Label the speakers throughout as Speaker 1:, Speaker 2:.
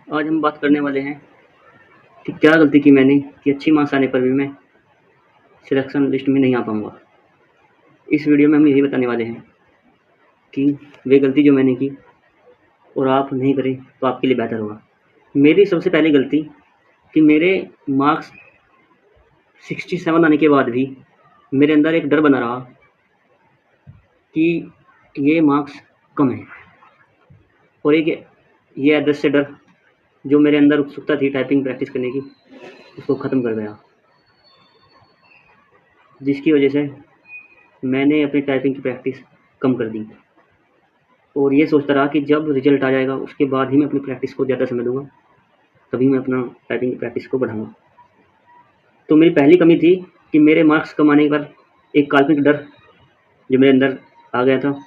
Speaker 1: आज हम बात करने वाले हैं कि क्या गलती की मैंने कि अच्छी मार्क्स आने पर भी मैं सिलेक्शन लिस्ट में नहीं आ पाऊँगा। इस वीडियो में हम यही बताने वाले हैं कि वे गलती जो मैंने की और आप नहीं करें तो आपके लिए बेहतर होगा। मेरी सबसे पहली गलती कि मेरे मार्क्स 67 आने के बाद भी मेरे अंदर एक डर बना रहा कि ये मार्क्स कम हैं, और एक ये अदृश्य डर जो मेरे अंदर उत्सुकता थी टाइपिंग प्रैक्टिस करने की, उसको ख़त्म कर गया, जिसकी वजह से मैंने अपनी टाइपिंग की प्रैक्टिस कम कर दी और ये सोचता रहा कि जब रिजल्ट आ जाएगा उसके बाद ही मैं अपनी प्रैक्टिस को ज़्यादा समय दूँगा, तभी मैं अपना टाइपिंग की प्रैक्टिस को बढ़ाऊँगा। तो मेरी पहली कमी थी कि मेरे मार्क्स कम आने पर एक काल्पनिक डर जो मेरे अंदर आ गया था,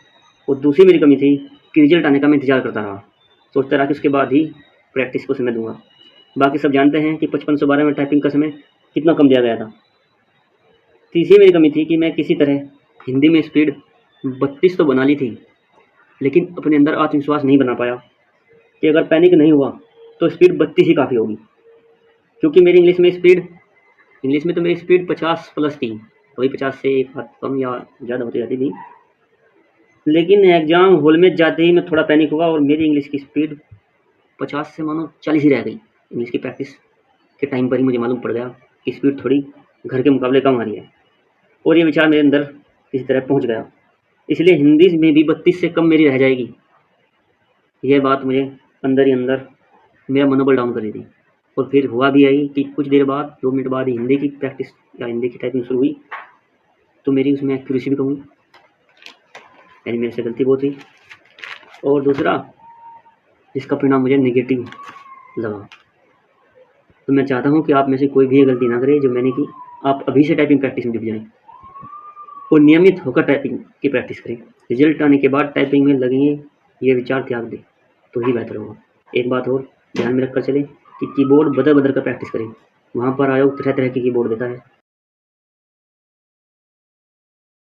Speaker 1: और दूसरी मेरी कमी थी कि रिजल्ट आने का मैं इंतज़ार करता रहा, सोचता रहा कि उसके बाद ही प्रैक्टिस को समय दूँगा। बाकी सब जानते हैं कि 5512 में टाइपिंग का समय कितना कम दिया गया था। तीसरी मेरी कमी थी कि मैं किसी तरह हिंदी में स्पीड 32 तो बना ली थी, लेकिन अपने अंदर आत्मविश्वास नहीं बना पाया कि अगर पैनिक नहीं हुआ तो स्पीड 32 ही काफ़ी होगी, क्योंकि मेरी इंग्लिश में तो मेरी स्पीड 50 प्लस थी, वही 50 से एक हाथ कम या ज़्यादा होती जाती थी। लेकिन एग्ज़ाम हॉल में जाते ही मैं थोड़ा पैनिक हुआ और मेरी इंग्लिश की स्पीड 50 से मानो 40 ही रह गई। इंग्लिश की प्रैक्टिस के टाइम पर ही मुझे मालूम पड़ गया कि स्पीड थोड़ी घर के मुकाबले कम आ रही है, और ये विचार मेरे अंदर किसी तरह पहुंच गया। इसलिए हिंदी में भी 32 से कम मेरी रह जाएगी, यह बात मुझे अंदर ही अंदर मेरा मनोबल डाउन कर रही थी। और फिर हुआ भी यही कि कुछ देर बाद 2 मिनट बाद ही हिंदी की प्रैक्टिस या हिंदी की टाइपिंग शुरू हुई, तो मेरी उसमें एक्यूरेसी भी कम हुई, यानी मेरे से गलती बहुत हुई। और दूसरा जिसका परिणाम मुझे नेगेटिव लगा। तो मैं चाहता हूँ कि आप में से कोई भी ये गलती ना करे जो मैंने की। आप अभी से टाइपिंग प्रैक्टिस में जुट जाएँ और नियमित होकर टाइपिंग की प्रैक्टिस करें। रिजल्ट आने के बाद टाइपिंग में लगेंगे, ये विचार त्याग दें तो ही बेहतर होगा। एक बात और ध्यान में रखकर चलें कि कीबोर्ड बदल कर प्रैक्टिस करें। वहाँ पर आयोग तरह-तरह के कीबोर्ड देता है,